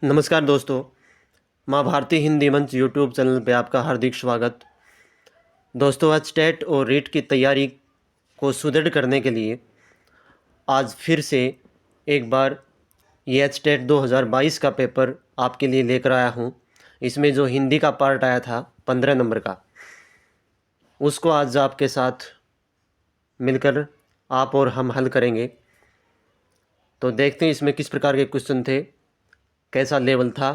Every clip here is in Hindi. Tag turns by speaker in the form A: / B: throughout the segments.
A: नमस्कार दोस्तों। माँ भारती हिंदी मंच यूट्यूब चैनल पे आपका हार्दिक स्वागत। दोस्तों, आज टेट और रीट की तैयारी को सुदृढ़ करने के लिए आज फिर से एक बार ये एच टेट 2022 का पेपर आपके लिए लेकर आया हूँ। इसमें जो हिंदी का पार्ट आया था 15 नंबर का, उसको आज आपके साथ मिलकर आप और हम हल करेंगे। तो देखते हैं इसमें किस प्रकार के क्वेश्चन थे, कैसा लेवल था।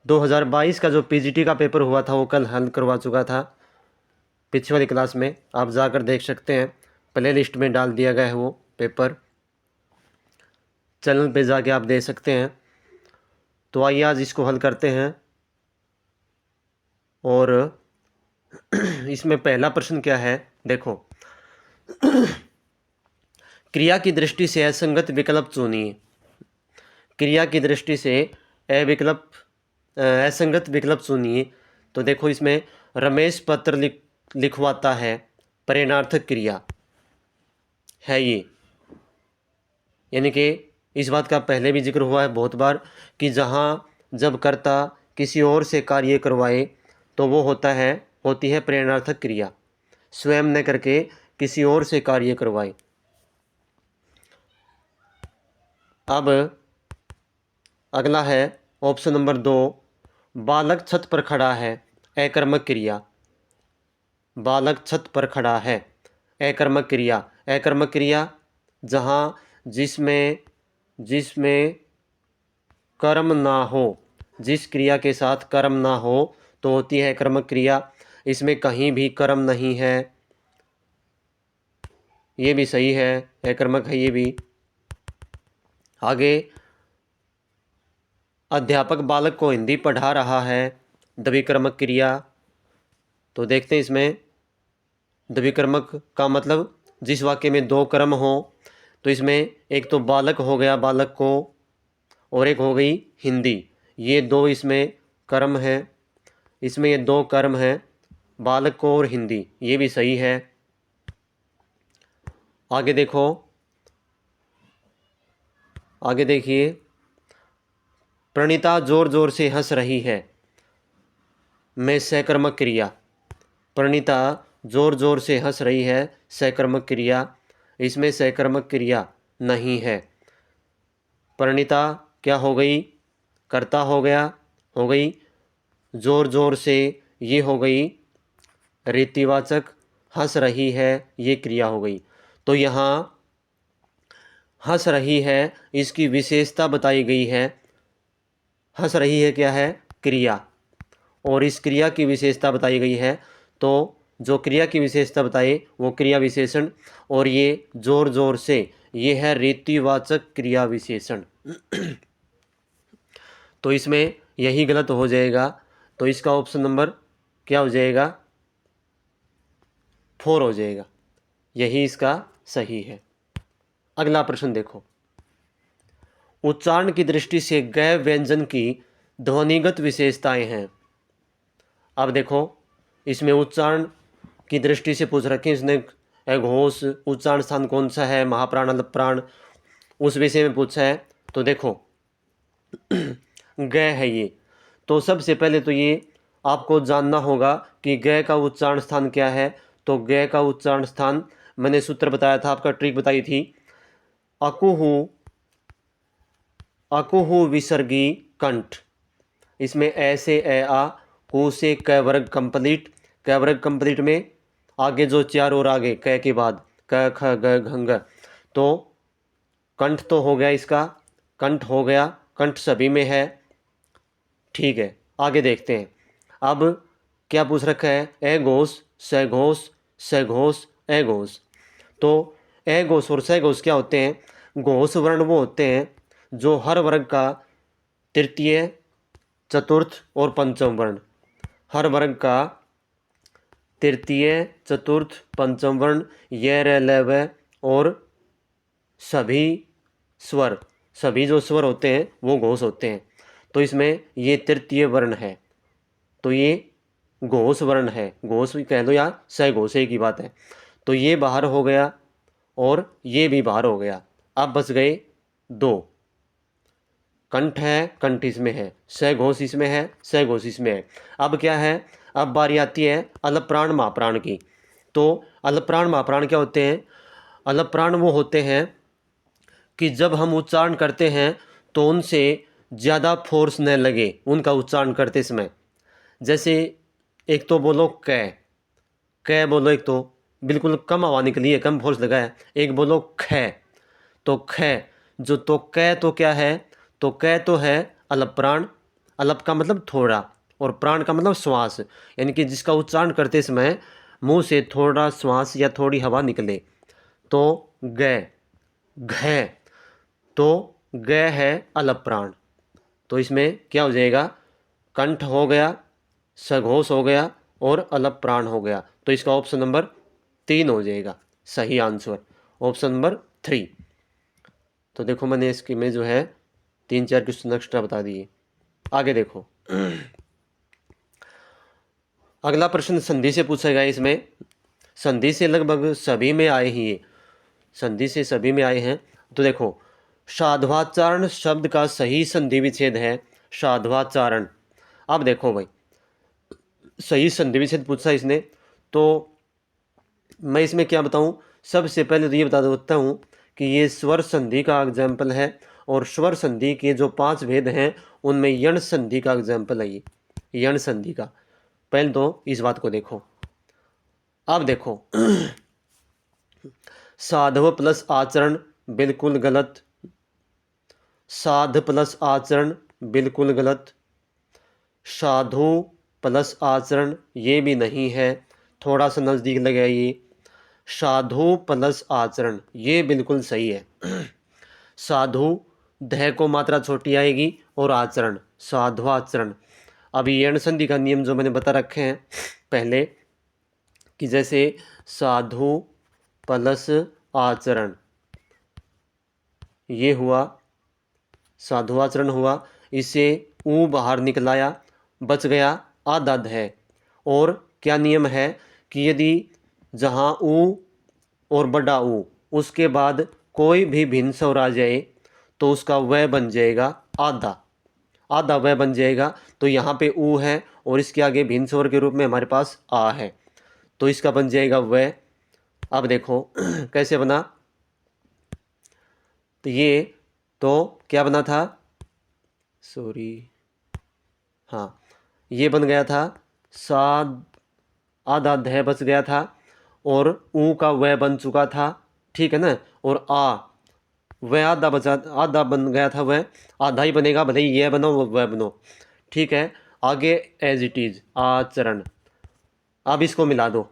A: 2022 का जो पीजीटी का पेपर हुआ था वो कल हल करवा चुका था पिछली वाली क्लास में, आप जाकर देख सकते हैं। प्ले लिस्ट में डाल दिया गया है वो पेपर, चैनल पे जाके आप देख सकते हैं। तो आइए आज इसको हल करते हैं। और इसमें पहला प्रश्न क्या है, देखो। क्रिया की दृष्टि से असंगत विकल्प चुनिए। क्रिया की दृष्टि से असंगत विकल्प चुनिए। तो देखो, इसमें रमेश पत्र लिखवाता है, प्रेरणार्थक क्रिया है ये। यानी कि इस बात का पहले भी जिक्र हुआ है बहुत बार कि जहाँ जब कर्ता किसी और से कार्य करवाए तो वो होती है प्रेरणार्थक क्रिया। स्वयं न करके किसी और से कार्य करवाए। अब अगला है ऑप्शन नंबर 2, बालक छत पर खड़ा है, अकर्मक क्रिया। बालक छत पर खड़ा है, अकर्मक क्रिया। अकर्मक क्रिया जहाँ जिसमें जिसमें कर्म ना हो, जिस क्रिया के साथ कर्म ना हो तो होती है कर्मक क्रिया। इसमें कहीं भी कर्म नहीं है, ये भी सही है, अकर्मक है ये भी। आगे, अध्यापक बालक को हिंदी पढ़ा रहा है, द्विकर्मक क्रिया। तो देखते हैं इसमें द्विकर्मक का मतलब जिस वाक्य में दो कर्म हो। तो इसमें एक तो बालक हो गया, बालक को, और एक हो गई हिंदी। ये दो इसमें कर्म है, इसमें ये दो कर्म हैं, बालक को और हिंदी, ये भी सही है। आगे देखो, आगे देखिए, प्रणीता जोर जोर से हंस रही है, में सकर्मक क्रिया। प्रणीता जोर जोर से हंस रही है, सकर्मक क्रिया। इसमें सकर्मक क्रिया नहीं है। प्रणीता क्या हो गई, कर्ता हो गया, हो गई। जोर जोर से ये हो गई रीतिवाचक, हंस रही है ये क्रिया हो गई। तो यहाँ हंस रही है, इसकी विशेषता बताई गई है। हंस रही है क्या है, क्रिया, और इस क्रिया की विशेषता बताई गई है। तो जो क्रिया की विशेषता बताई वो क्रिया विशेषण, और ये जोर जोर से ये है रीतिवाचक क्रिया विशेषण। तो इसमें यही गलत हो जाएगा। तो इसका ऑप्शन नंबर क्या हो जाएगा, 4 हो जाएगा, यही इसका सही है। अगला प्रश्न देखो, उच्चारण की दृष्टि से गै व्यंजन की ध्वनिगत विशेषताएं हैं। अब देखो, इसमें उच्चारण की दृष्टि से पूछ रखे इसने, घोष उच्चारण स्थान कौन सा है, महाप्राण अलप्राण, उस विषय में पूछा है। तो देखो गै है ये। तो सबसे पहले तो ये आपको जानना होगा कि गै का उच्चारण स्थान क्या है। तो गै का उच्चारण स्थान मैंने सूत्र बताया था, आपका ट्रिक बताई थी, अकुहु, अकुहु विसर्गी कंठ। इसमें ऐसे ए आ, कु से क वर्ग कंप्लीट, क वर्ग कंप्लीट में आगे जो चार और आगे क के बाद क ख ग घ घ, तो कंठ तो हो गया, इसका कंठ हो गया, कंठ सभी में है, ठीक है। आगे देखते हैं, अब क्या पूछ रखा है, ए घोष सघोष, सघोष ए घोष। तो ए घोष और सघोष क्या होते हैं, घोष वर्ण वो होते हैं जो हर वर्ग का तृतीय, चतुर्थ और पंचम वर्ण, हर वर्ग का तृतीय, चतुर्थ, पंचम वर्ण, य र ल व और सभी स्वर, सभी जो स्वर होते हैं वो घोष होते हैं। तो इसमें ये तृतीय वर्ण है, तो ये घोष वर्ण है, घोष कह दो या सघोषे की बात है। तो ये बाहर हो गया और ये भी बाहर हो गया। अब बच गए दो, कंठ है, कंठ इसमें है, सघोष इसमें है, सघोष इसमें है। अब क्या है, अब बारी आती है अलप प्राण महाप्राण की। तो अलप प्राण महाप्राण क्या होते हैं? अलप प्राण वो होते हैं कि जब हम उच्चारण करते हैं तो उनसे ज़्यादा फोर्स न लगे उनका उच्चारण करते समय। जैसे एक तो बोलो कै बोलो, एक तो बिल्कुल कम हवा निकली है, कम फोर्स लगा है। एक बोलो ख, तो ख जो तो कै तो क्या है, तो कै तो है अलप प्राण। अलप का मतलब थोड़ा और प्राण का मतलब श्वास, यानी कि जिसका उच्चारण करते समय मुंह से थोड़ा श्वास या थोड़ी हवा निकले। तो ग, घ, तो ग है अलप प्राण। तो इसमें क्या हो जाएगा, कंठ हो गया, सघोष हो गया और अलप प्राण हो गया। तो इसका ऑप्शन नंबर 3 हो जाएगा सही आंसर, ऑप्शन नंबर 3। तो देखो मैंने इसकी में जो है 3-4 क्वेश्चन एक्स्ट्रा बता दिए। आगे देखो अगला प्रश्न संधि से पूछा गया। इसमें संधि से लगभग सभी में आए ही ये, संधि से सभी में आए हैं। तो देखो साध्वाचारण शब्द का सही संधि विच्छेद है साध्वाचारण। अब देखो भाई सही संधि विच्छेद पूछा इसने, तो मैं इसमें क्या बताऊं। सबसे पहले तो ये बता देता हूं कि ये स्वर संधि का एग्जाम्पल है और स्वर संधि के जो 5 भेद हैं उनमें यण संधि का एग्जाम्पल है ये, यण संधि का। पहले तो इस बात को देखो। अब देखो साधव प्लस आचरण बिल्कुल गलत, साध प्लस आचरण बिल्कुल गलत, साधु प्लस आचरण ये भी नहीं है, थोड़ा सा नज़दीक लगा ये। साधु प्लस आचरण ये बिल्कुल सही है। साधु ध को मात्रा छोटी आएगी और आचरण साधु आचरण। अभी यण संधि का नियम जो मैंने बता रखे हैं पहले कि जैसे साधु प्लस आचरण ये हुआ, साधु आचरण हुआ, इसे ऊ बाहर निकलाया, बच गया आधा ध। और क्या नियम है कि यदि जहाँ ऊ और बड़ा ऊ उसके बाद कोई भी भिन्न स्वर आ जाए तो उसका वह बन जाएगा आधा, आधा वह बन जाएगा। तो यहाँ पे ऊ है और इसके आगे भिन्न स्वर के रूप में हमारे पास आ है, तो इसका बन जाएगा वह। अब देखो कैसे बना, तो ये तो क्या बना था, सॉरी हाँ, ये बन गया था साध, आधा ध बच गया था और ऊ का वह बन चुका था, ठीक है ना। और आ वह आधा बचा, आधा बन गया था, वह आधा ही बनेगा, भले ही यह बनो वह बनो, ठीक है। आगे एज इट इज आचरण। अब इसको मिला दो,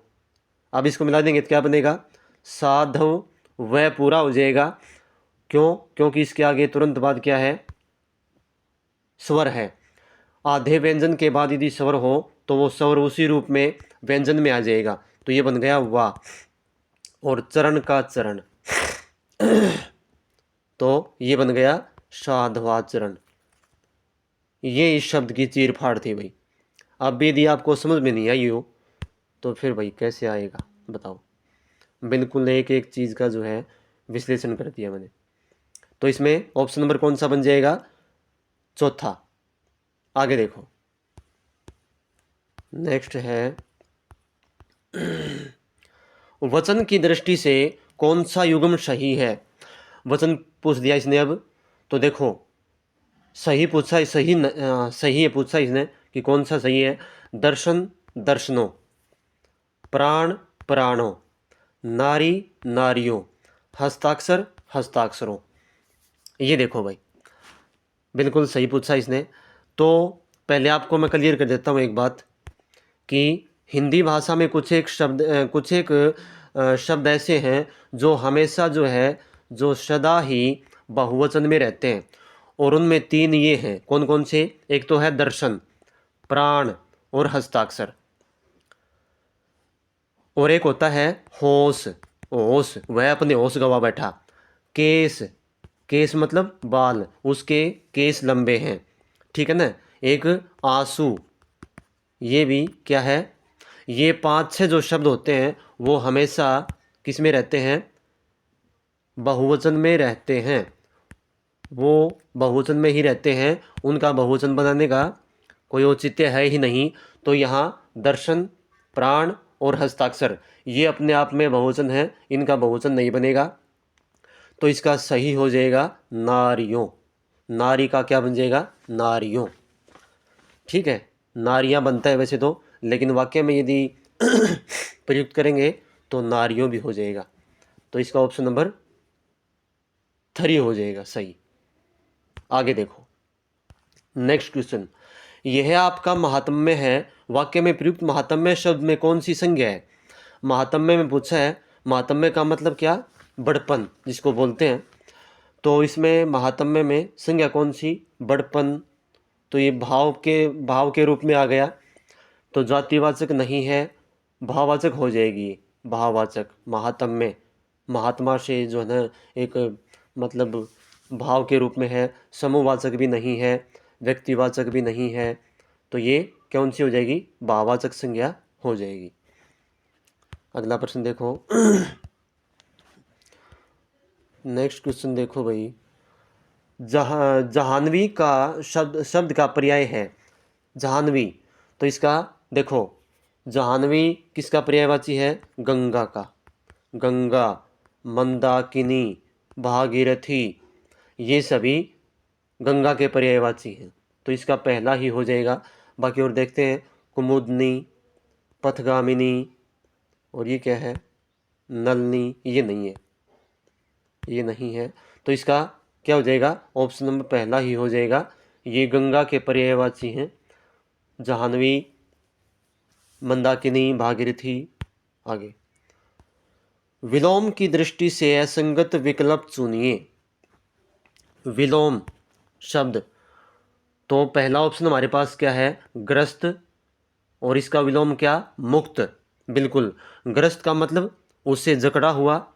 A: अब इसको मिला देंगे तो क्या बनेगा, साधव वह पूरा हो जाएगा। क्यों, क्योंकि इसके आगे तुरंत बाद क्या है, स्वर है। आधे व्यंजन के बाद यदि स्वर हो तो वो स्वर उसी रूप में व्यंजन में आ जाएगा, तो ये बन गया वाह। और चरण का चरण तो ये बन गया साधवाचरण। ये इस शब्द की चीर फाड़ थी भाई। अब यदि आपको समझ में नहीं आई हो तो फिर भाई कैसे आएगा बताओ। बिल्कुल एक एक चीज़ का जो है विश्लेषण कर दिया मैंने। तो इसमें ऑप्शन नंबर कौन सा बन जाएगा, चौथा। आगे देखो नेक्स्ट है वचन की दृष्टि से कौन सा युग्म सही है। वचन पूछ दिया इसने। अब तो देखो सही पूछा, सही है पूछा इसने कि कौन सा सही है। दर्शन दर्शनों, प्राण प्राणों, नारी नारियों, हस्ताक्षर हस्ताक्षरों। ये देखो भाई बिल्कुल सही पूछा इसने। तो पहले आपको मैं क्लियर कर देता हूँ एक बात कि हिंदी भाषा में कुछ एक शब्द ऐसे हैं जो हमेशा जो है, जो सदा ही बहुवचन में रहते हैं। और उनमें 3 ये हैं, कौन कौन से। एक तो है दर्शन, प्राण और हस्ताक्षर। और एक होता है होश, होश वह अपने होश गवा बैठा। केस, केस मतलब बाल, उसके केस लंबे हैं, ठीक है ना। एक आंसू, ये भी क्या है। ये 5-6 जो शब्द होते हैं वो हमेशा किस में रहते हैं, बहुवचन में रहते हैं। वो बहुवचन में ही रहते हैं, उनका बहुवचन बनाने का कोई औचित्य है ही नहीं। तो यहाँ दर्शन, प्राण और हस्ताक्षर ये अपने आप में बहुवचन है, इनका बहुवचन नहीं बनेगा। तो इसका सही हो जाएगा नारियों। नारी का क्या बन जाएगा? नारियों। ठीक है, नारियां बनता है वैसे तो, लेकिन वाक्य में यदि प्रयुक्त करेंगे तो नारियों भी हो जाएगा। तो इसका ऑप्शन नंबर 3 हो जाएगा सही। आगे देखो नेक्स्ट क्वेश्चन, यह आपका महात्म्य है। वाक्य में प्रयुक्त महात्म्य शब्द में कौन सी संज्ञा है? महात्म्य में पूछा है, महात्म्य का मतलब क्या? बड़पन जिसको बोलते हैं। तो इसमें महात्म्य में संज्ञा कौन सी? बड़पन। तो ये भाव के रूप में आ गया, तो जातिवाचक नहीं है, भाववाचक हो जाएगी। भाववाचक महात्म्य, महात्मा से जो है ना एक मतलब भाव के रूप में है, समूहवाचक भी नहीं है, व्यक्तिवाचक भी नहीं है। तो ये कौन सी हो जाएगी? भाववाचक संज्ञा हो जाएगी। अगला प्रश्न देखो नेक्स्ट क्वेश्चन देखो भाई, जाह्नवी का शब्द का पर्याय है। जाह्नवी, तो इसका देखो, जाह्नवी किसका पर्यायवाची है? गंगा का। गंगा, मंदाकिनी, भागीरथी ये सभी गंगा के पर्यायवाची हैं। तो इसका पहला ही हो जाएगा। बाकी और देखते हैं, कुमुदनी, पथगामिनी और ये क्या है? नलनी, ये नहीं है, ये नहीं है। तो इसका क्या हो जाएगा? ऑप्शन नंबर पहला ही हो जाएगा। ये गंगा के पर्यायवाची हैं, जाह्नवी, मंदाकिनी, भागीरथी। आगे, विलोम की दृष्टि से असंगत विकल्प चुनिए। विलोम शब्द, तो पहला ऑप्शन हमारे पास क्या है? ग्रस्त। और इसका विलोम क्या? मुक्त। बिल्कुल, ग्रस्त का मतलब उससे जकड़ा हुआ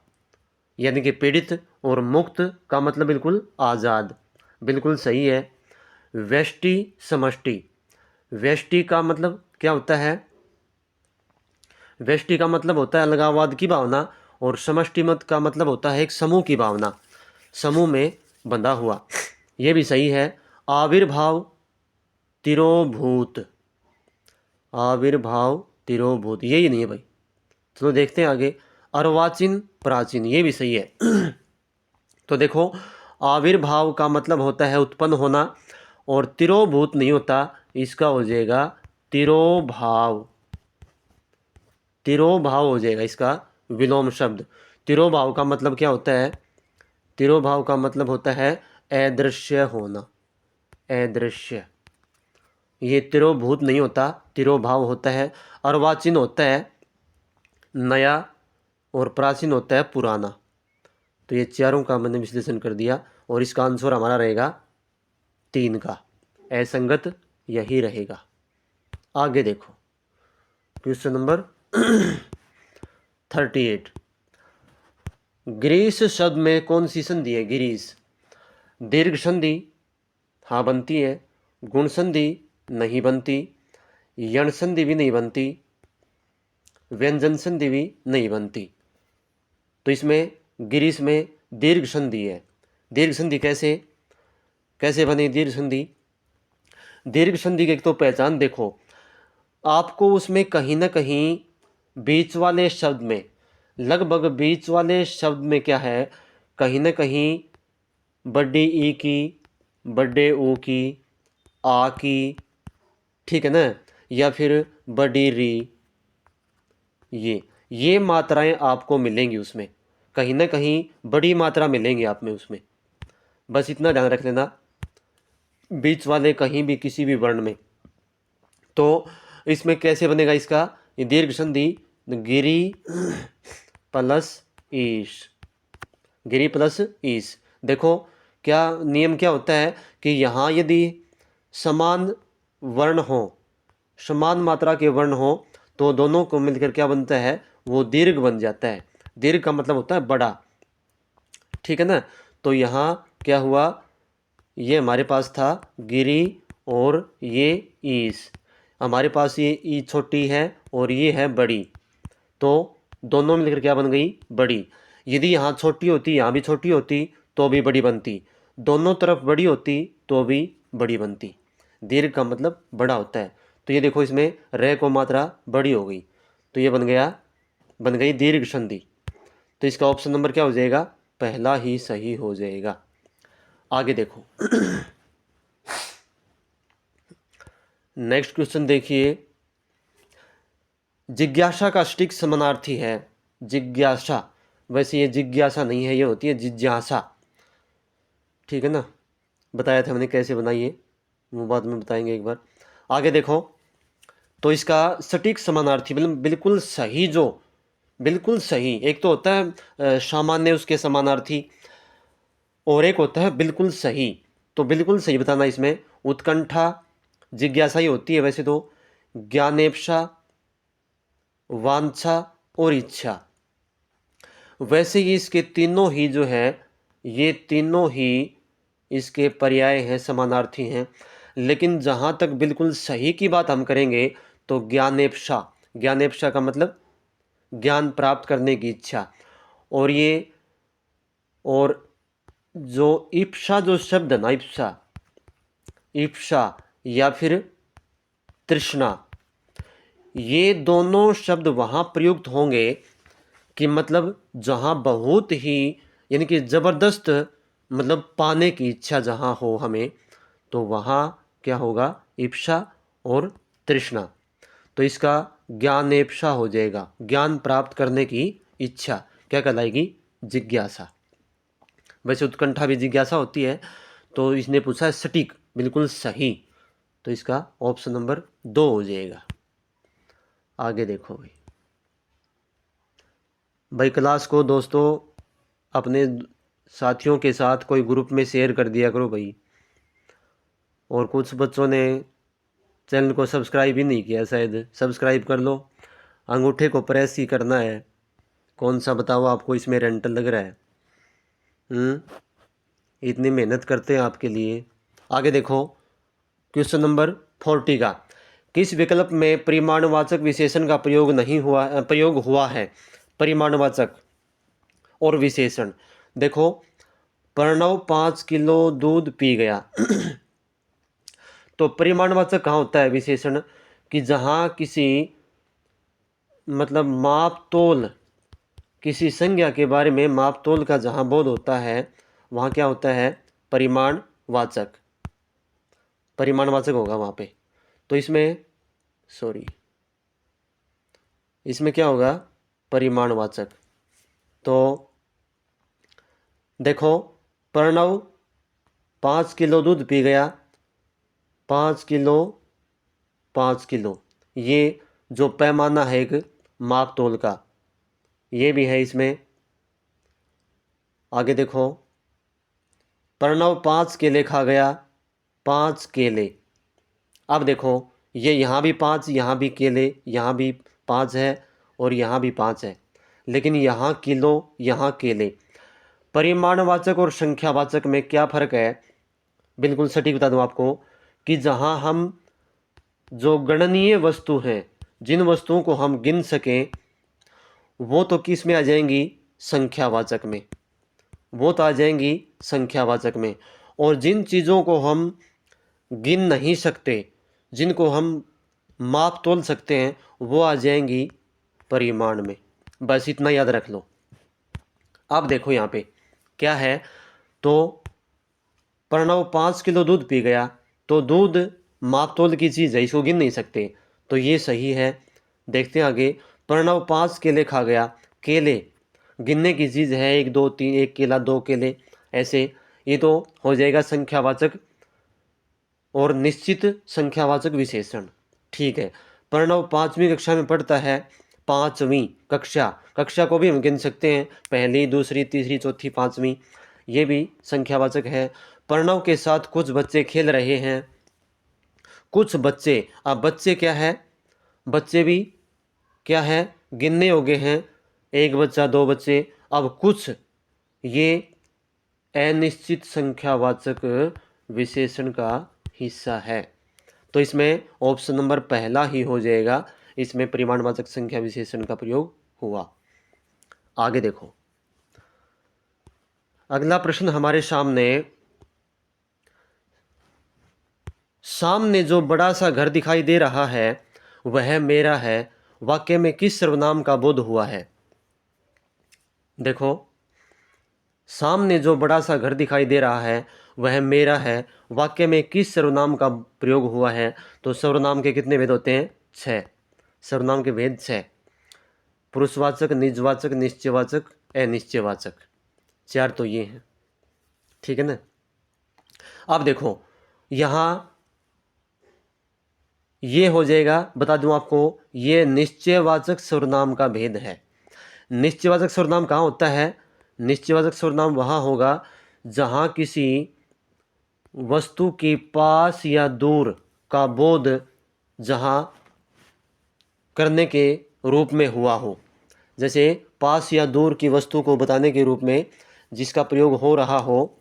A: यानी कि पीड़ित, और मुक्त का मतलब बिल्कुल आज़ाद। बिल्कुल सही है। व्यष्टि समष्टि, व्यष्टि का मतलब क्या होता है? व्यष्टि का मतलब होता है अलगाववाद की भावना, और समष्टि मत का मतलब होता है एक समूह की भावना, समूह में बंधा हुआ। ये भी सही है। आविर्भाव तिरोभूत, आविर्भाव तिरोभूत यही नहीं है भाई। चलो देखते हैं आगे, अर्वाचीन प्राचीन ये भी सही है। तो देखो, आविर्भाव का मतलब होता है उत्पन्न होना, और तिरोभूत नहीं होता, इसका हो जाएगा तिरोभाव। तिरोभाव हो जाएगा इसका विलोम शब्द। तिरोभाव का मतलब क्या होता है? तिरोभाव का मतलब होता है अदृश्य होना, अदृश्य। ये तिरोभूत नहीं होता, तिरोभाव होता है। अर्वाचीन होता है नया, और प्राचीन होता है पुराना। तो ये चारों का मैंने विश्लेषण कर दिया, और इसका आंसर हमारा रहेगा 3 का, असंगत यही रहेगा। आगे देखो क्वेश्चन नंबर 38, ग्रीस शब्द में कौन सी संधि है? गिरीश, दीर्घ संधि हाँ बनती है, गुण संधि नहीं बनती, यण संधि भी नहीं बनती, व्यंजन संधि भी नहीं बनती। तो इसमें गिरीश में दीर्घ संधि है। दीर्घ संधि कैसे बने दीर्घ संधि? दीर्घ संधि की एक तो पहचान देखो, आपको उसमें कहीं ना कहीं बीच वाले शब्द में, लगभग बीच वाले शब्द में क्या है, कहीं ना कहीं बड़ी ई की, बड़े ओ की, आ की, ठीक है ना, या फिर बड़ी री, ये मात्राएं आपको मिलेंगी उसमें, कहीं ना कहीं बड़ी मात्रा मिलेंगी आप में उसमें। बस इतना ध्यान रख लेना, बीच वाले कहीं भी किसी भी वर्ण में। तो इसमें कैसे बनेगा इसका? ये दीर्घ संधि गिरी प्लस ईश, गिरी प्लस ईश। देखो क्या नियम क्या होता है कि यहाँ यदि समान वर्ण हो, समान मात्रा के वर्ण हो, तो दोनों को मिलकर क्या बनता है? वो दीर्घ बन जाता है। दीर्घ का मतलब होता है बड़ा, ठीक है ना। तो यहाँ क्या हुआ, ये हमारे पास था गिरी और ये ईस, हमारे पास ये ई छोटी है और ये है बड़ी, तो दोनों मिलकर क्या बन गई? बड़ी। यदि यहाँ छोटी होती, यहाँ भी छोटी होती, तो भी बड़ी बनती। दोनों तरफ बड़ी होती तो भी बड़ी बनती। दीर्घ का मतलब बड़ा होता है। तो ये देखो इसमें रे को मात्रा बड़ी हो गई, तो ये बन गई दीर्घ संधि। तो इसका ऑप्शन नंबर क्या हो जाएगा? पहला ही सही हो जाएगा। आगे देखो नेक्स्ट क्वेश्चन देखिए, जिज्ञासा का सटीक समानार्थी है। जिज्ञासा, वैसे ये जिज्ञासा नहीं है, ये होती है जिज्ञासा, ठीक है ना। बताया था मैंने कैसे बनाइए, वो बाद में बताएंगे एक बार। आगे देखो, तो इसका सटीक समानार्थी बिल्कुल सही, जो बिल्कुल सही, एक तो होता है सामान्य उसके समानार्थी, और एक होता है बिल्कुल सही। तो बिल्कुल सही बताना इसमें उत्कंठा जिज्ञासा ही होती है वैसे तो, ज्ञानेप्सा, वांछा और इच्छा। वैसे ही इसके तीनों ही जो है, ये तीनों ही इसके पर्याय हैं, समानार्थी हैं। लेकिन जहाँ तक बिल्कुल सही की बात हम करेंगे तो ज्ञानेप्सा, ज्ञानेप्सा का मतलब ज्ञान प्राप्त करने की इच्छा। और ये, और जो इप्सा जो शब्द है ना, इप्सा, इप्सा या फिर तृष्णा, ये दोनों शब्द वहाँ प्रयुक्त होंगे कि मतलब जहाँ बहुत ही, यानी कि ज़बरदस्त, मतलब पाने की इच्छा जहाँ हो हमें, तो वहाँ क्या होगा? इप्सा और तृष्णा। तो इसका ज्ञानेप्सा हो जाएगा, ज्ञान प्राप्त करने की इच्छा क्या कहलाएगी? जिज्ञासा। वैसे उत्कंठा भी जिज्ञासा होती है। तो इसने पूछा है सटीक, बिल्कुल सही, तो इसका ऑप्शन नंबर 2 हो जाएगा। आगे देखो भाई क्लास को दोस्तों अपने साथियों के साथ कोई ग्रुप में शेयर कर दिया करो भाई। और कुछ बच्चों ने चैनल को सब्सक्राइब ही नहीं किया, शायद सब्सक्राइब कर लो, अंगूठे को प्रेस ही करना है। कौन सा बताओ आपको इसमें रेंटल लग रहा है? इतनी मेहनत करते हैं आपके लिए। आगे देखो क्वेश्चन नंबर 40 का, किस विकल्प में परिमाणवाचक विशेषण का प्रयोग हुआ है? परिमाणवाचक और विशेषण देखो, प्रणव 5 किलो दूध पी गया तो परिमाणवाचक कहाँ होता है विशेषण? कि जहाँ किसी मतलब माप तोल, किसी संज्ञा के बारे में माप तोल का जहाँ बोध होता है, वहाँ क्या होता है? परिमाणवाचक, परिमाणवाचक होगा वहाँ पे। तो इसमें इसमें क्या होगा? परिमाणवाचक। तो देखो, प्रणव 5 किलो दूध पी गया, 5 किलो, 5 किलो, ये जो पैमाना है एक माप तोल का, ये भी है इसमें। आगे देखो, प्रणव 5 केले खा गया, 5 केले। अब देखो, ये यहाँ भी 5, यहाँ भी केले, यहाँ भी 5 है और यहाँ भी 5 है, लेकिन यहाँ किलो, यहाँ केले। परिमाणवाचक और संख्यावाचक में क्या फ़र्क है? बिल्कुल सटीक बता दूँ आपको, कि जहाँ हम जो गणनीय वस्तु हैं, जिन वस्तुओं को हम गिन सकें, वो तो किस में आ जाएंगी? संख्यावाचक में, वो तो आ जाएंगी संख्यावाचक में। और जिन चीज़ों को हम गिन नहीं सकते, जिनको हम माप तोल सकते हैं, वो आ जाएंगी परिमाण में। बस इतना याद रख लो। अब देखो यहाँ पे क्या है, तो प्रणव 5 किलो दूध पी गया, तो दूध माप तोल की चीज़ है, इसको गिन नहीं सकते, तो ये सही है। देखते हैं आगे, प्रणव 5 केले खा गया, केले गिनने की चीज़ है, 1 2 3, 1 केला 2 केले, ऐसे, ये तो हो जाएगा संख्यावाचक और निश्चित संख्यावाचक विशेषण, ठीक है। प्रणव 5वीं कक्षा में पढ़ता है, 5वीं कक्षा, कक्षा को भी हम गिन सकते हैं, पहली, दूसरी, तीसरी, चौथी, 5वीं, ये भी संख्यावाचक है। प्रणव के साथ कुछ बच्चे खेल रहे हैं, कुछ बच्चे, अब बच्चे क्या है? बच्चे भी क्या है? गिनने योग्य हैं, 1 बच्चा, 2 बच्चे। अब कुछ, ये अनिश्चित संख्यावाचक विशेषण का हिस्सा है, तो इसमें ऑप्शन नंबर पहला ही हो जाएगा, इसमें परिमाणवाचक संख्या विशेषण का प्रयोग हुआ। आगे देखो, अगला प्रश्न हमारे सामने सामने जो बड़ा सा घर दिखाई दे रहा है वह मेरा है, वाक्य में किस सर्वनाम का बोध हुआ है? देखो, सामने जो बड़ा सा घर दिखाई दे रहा है वह मेरा है, वाक्य में किस सर्वनाम का प्रयोग हुआ है? तो सर्वनाम के कितने भेद होते हैं? 6। सर्वनाम के भेद 6। पुरुषवाचक, निजवाचक, निश्चयवाचक, अनिश्चयवाचक। 4 तो ये हैं, ठीक है ना। अब देखो, यहाँ ये हो जाएगा, बता दूं आपको, ये निश्चयवाचक सर्वनाम का भेद है। निश्चयवाचक सर्वनाम कहाँ होता है? निश्चयवाचक सर्वनाम वहाँ होगा जहाँ किसी वस्तु के पास या दूर का बोध जहाँ करने के रूप में हुआ हो। जैसे पास या दूर की वस्तु को बताने के रूप में जिसका प्रयोग हो रहा हो,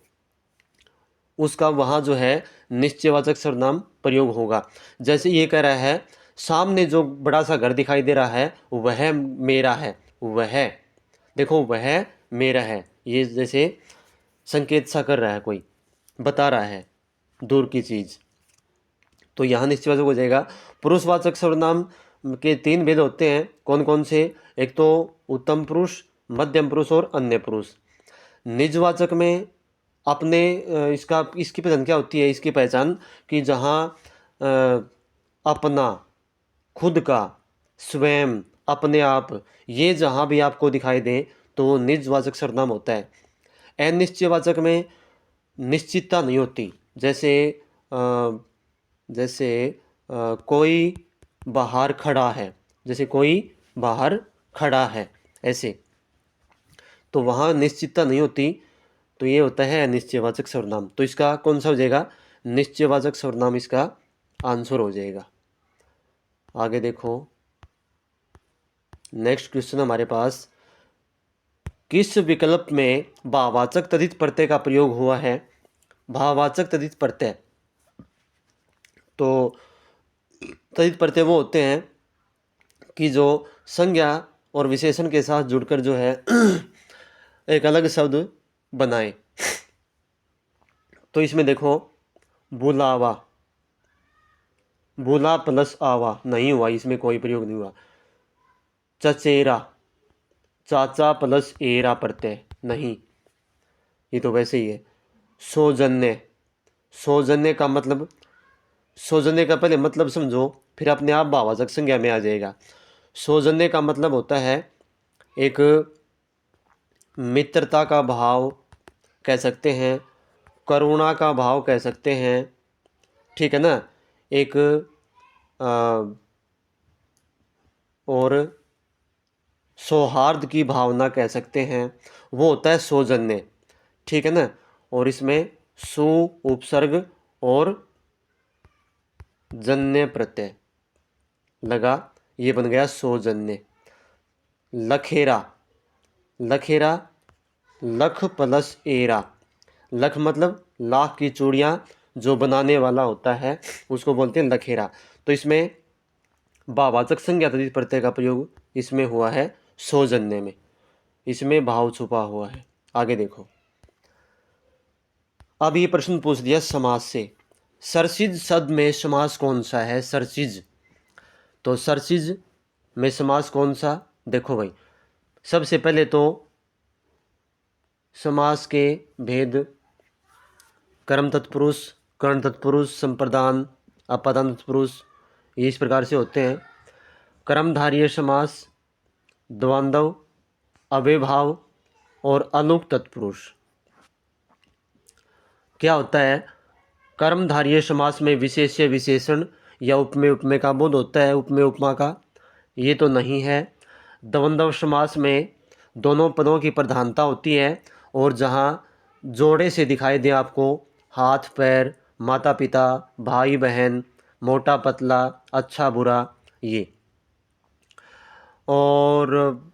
A: उसका वहाँ जो है निश्चयवाचक सर्वनाम प्रयोग होगा। जैसे ये कह रहा है, सामने जो बड़ा सा घर दिखाई दे रहा है वह मेरा है। वह, देखो, वह मेरा है, ये जैसे संकेत सा कर रहा है, कोई बता रहा है दूर की चीज़, तो यहाँ निश्चयवाचक हो जाएगा। पुरुषवाचक सर्वनाम के 3 भेद होते हैं, कौन कौन से? एक तो उत्तम पुरुष, मध्यम पुरुष और अन्य पुरुष। निजवाचक में अपने इसकी पहचान क्या होती है? इसकी पहचान कि जहाँ अपना, खुद का, स्वयं, अपने आप, ये जहाँ भी आपको दिखाई दे तो वो निजवाचक सर्वनाम होता है। अनिश्चयवाचक में निश्चितता नहीं होती। जैसे कोई बाहर खड़ा है, जैसे कोई बाहर खड़ा है, ऐसे, तो वहाँ निश्चितता नहीं होती, तो ये होता है अनिश्चयवाचक सर्वनाम। तो इसका कौन सा हो जाएगा? निश्चयवाचक सर्वनाम इसका आंसर हो जाएगा। आगे देखो, नेक्स्ट क्वेश्चन हमारे पास, किस विकल्प में भाववाचक तद्धित प्रत्यय का प्रयोग हुआ है? भाववाचक तद्धित प्रत्यय, तो तद्धित प्रत्यय वो होते हैं कि जो संज्ञा और विशेषण के साथ जुड़कर जो है एक अलग शब्द बनाए। तो इसमें देखो, बुलावा, बुला प्लस आवा नहीं हुआ, इसमें कोई प्रयोग नहीं हुआ। चचेरा, चाचा प्लस एरा प्रत्यय नहीं, ये तो वैसे ही है। सौजन्य, सौजन्य का मतलब, सौजन्य का पहले मतलब समझो, फिर अपने आप भाववाचक संज्ञा में आ जाएगा। सौजन्य का मतलब होता है एक मित्रता का भाव कह सकते हैं, करुणा का भाव कह सकते हैं, ठीक है ना। एक और सौहार्द की भावना कह सकते हैं, वो होता है सौजन्य, ठीक है ना। और इसमें सु उपसर्ग और जन्य प्रत्यय लगा, ये बन गया सौजन्य। लखेरा, लखेरा, लख प्लस एरा, लख मतलब लाख की चूड़ियाँ जो बनाने वाला होता है उसको बोलते हैं लखेरा। तो इसमें भाववाचक संज्ञा तद्धित प्रत्यय का प्रयोग इसमें हुआ है सौजन्य में, इसमें भाव छुपा हुआ है। आगे देखो, अब ये प्रश्न पूछ दिया समास से, सरसिज शब्द में समास कौन सा है? सरसिज, तो सरसिज में समास कौन सा? देखो भाई, सबसे पहले तो समास के भेद, कर्म तत्पुरुष, कर्ण तत्पुरुष, संप्रदान, अपादान तत्पुरुष, ये इस प्रकार से होते हैं। कर्मधारय समास, द्वंद्व, अव्ययभाव और अलुक तत्पुरुष। क्या होता है? कर्मधारय समास में विशेष्य विशेषण या उपमेय उपमेय का बोध होता है, उपमेय उपमा का, ये तो नहीं है। द्वंद्व समास में दोनों पदों की प्रधानता होती है और जहाँ जोड़े से दिखाई दे आपको, हाथ पैर, माता पिता, भाई बहन, मोटा पतला, अच्छा बुरा, ये। और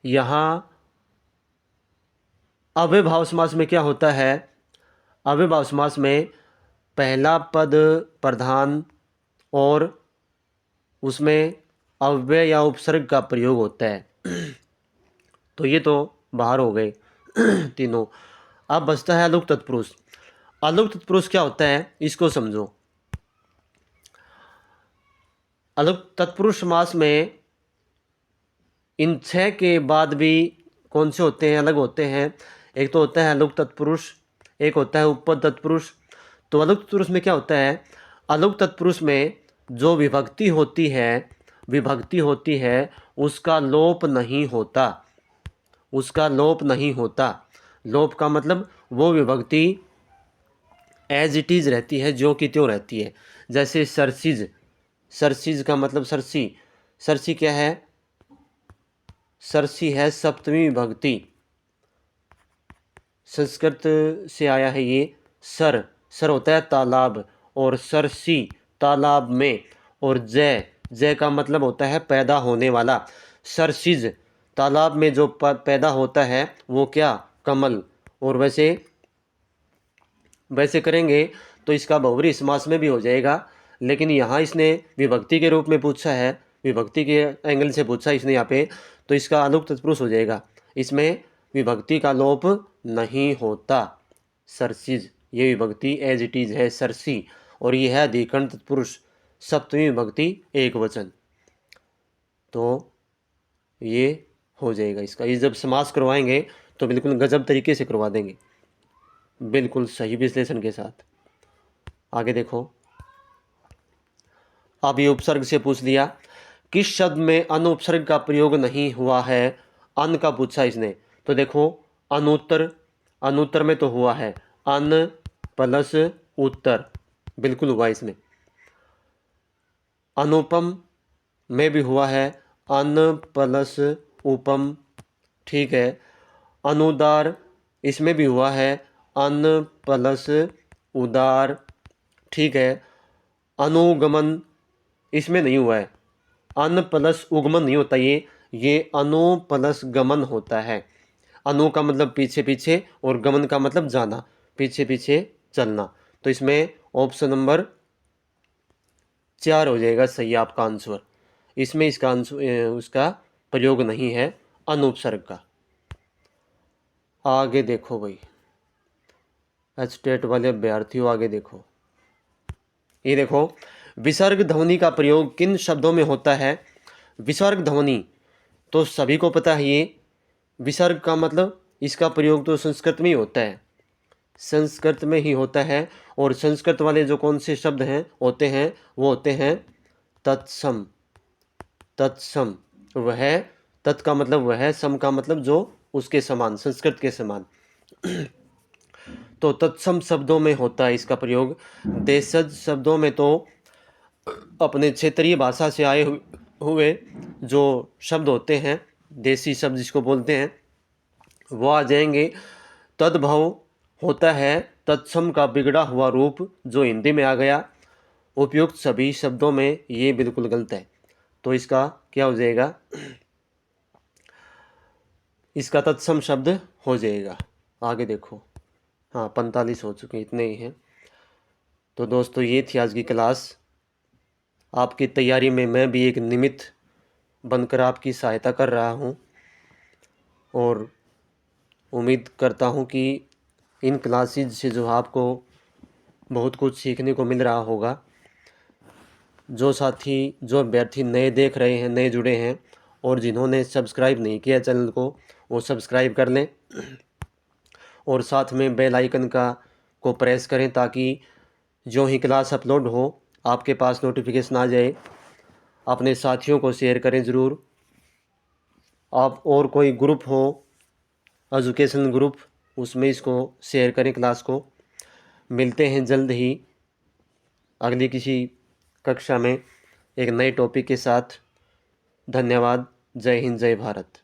A: यहाँ अव्ययभाव समास में क्या होता है? अव्ययभाव समास में पहला पद प्रधान और उसमें अव्यय या उपसर्ग का प्रयोग होता है। तो ये तो बाहर हो गए तीनों। अब बचता है अलुक तत्पुरुष। अलुक तत्पुरुष क्या होता है इसको समझो। अलग तत्पुरुष समास में इन 6 के बाद भी कौन से होते हैं, अलग होते हैं। एक तो होता है अलुक तत्पुरुष, एक होता है उपपद तत्पुरुष। तो अलुक तत्पुरुष में क्या होता है, अलुक तत्पुरुष में जो विभक्ति होती है उसका लोप नहीं होता, उसका लोप नहीं होता। लोप का मतलब वो विभक्ति एज इट इज़ रहती है, जो कि त्यों रहती है। जैसे सरसिज, सरसिज का मतलब सरसी, सरसी क्या है, सरसी है सप्तमी विभक्ति, संस्कृत से आया है ये। सर, सर होता है तालाब, और सरसी तालाब में, और जय, जय का मतलब होता है पैदा होने वाला। सरसिज तालाब में जो पैदा होता है वो क्या, कमल। और वैसे करेंगे तो इसका बहुव्रीहि समास में भी हो जाएगा, लेकिन यहाँ इसने विभक्ति के रूप में पूछा है, विभक्ति के एंगल से पूछा इसने यहाँ पे, तो इसका अलुक तत्पुरुष हो जाएगा। इसमें विभक्ति का लोप नहीं होता। सरसिज, ये विभक्ति एज इट इज़ है सरसी, और ये है अधिकरण तत्पुरुष, सप्तमी विभक्ति एक वचन। तो ये हो जाएगा इसका। ये जब समास करवाएंगे तो बिल्कुल गजब तरीके से करवा देंगे, बिल्कुल सही विश्लेषण के साथ। आगे देखो, अब ये उपसर्ग से पूछ लिया, किस शब्द में अनुपसर्ग का प्रयोग नहीं हुआ है, अन का पूछा इसने। तो देखो अनुत्तर, अनुत्तर में तो हुआ है, अन प्लस उत्तर, बिल्कुल हुआ इसमें। अनुपम में भी हुआ है, अन प्लस उपम, ठीक है। अनुदार, इसमें भी हुआ है, अन प्लस उदार, ठीक है। अनुगमन, इसमें नहीं हुआ है, अन प्लस उगमन नहीं होता, ये अनु प्लस गमन होता है। अनु का मतलब पीछे पीछे, और गमन का मतलब जाना, पीछे पीछे चलना। तो इसमें ऑप्शन नंबर 4 हो जाएगा सही आपका आंसर। इसमें इसका आंसर, उसका प्रयोग नहीं है अनुपसर्ग का। आगे देखो भाई, एचटेट वाले अभ्यर्थियों आगे देखो, ये देखो, विसर्ग ध्वनि का प्रयोग किन शब्दों में होता है। विसर्ग ध्वनि तो सभी को पता है, ये विसर्ग का मतलब इसका प्रयोग तो संस्कृत में ही होता है, संस्कृत में ही होता है। और संस्कृत वाले जो कौन से शब्द हैं होते हैं, वो होते हैं तत्सम, तत्सम, वह, तत् का मतलब वह, सम का मतलब जो, उसके समान, संस्कृत के समान। तो तत्सम शब्दों में होता है इसका प्रयोग। देशज शब्दों में तो अपने क्षेत्रीय भाषा से आए हुए जो शब्द होते हैं, देसी शब्द जिसको बोलते हैं, वो आ जाएंगे। तद्भव होता है तत्सम का बिगड़ा हुआ रूप, जो हिंदी में आ गया। उपयुक्त सभी शब्दों में ये बिल्कुल गलत है, तो इसका क्या हो जाएगा, इसका तत्सम शब्द हो जाएगा। आगे देखो, हाँ 45 हो चुके, इतने ही हैं। तो दोस्तों ये थी आज की क्लास। आपकी तैयारी में मैं भी एक निमित्त बनकर आपकी सहायता कर रहा हूँ, और उम्मीद करता हूँ कि इन क्लासेज से जो आपको बहुत कुछ सीखने को मिल रहा होगा। जो साथी, जो अभ्यर्थी नए देख रहे हैं, नए जुड़े हैं, और जिन्होंने सब्सक्राइब नहीं किया चैनल को, वो सब्सक्राइब कर लें, और साथ में बेल आइकन को प्रेस करें, ताकि जो ही क्लास अपलोड हो आपके पास नोटिफिकेशन आ जाए। अपने साथियों को शेयर करें ज़रूर। आप और कोई ग्रुप हो, एजुकेशन ग्रुप, उसमें इसको शेयर करें क्लास को। मिलते हैं जल्द ही अगली किसी कक्षा में एक नए टॉपिक के साथ। धन्यवाद। जय हिंद, जय भारत।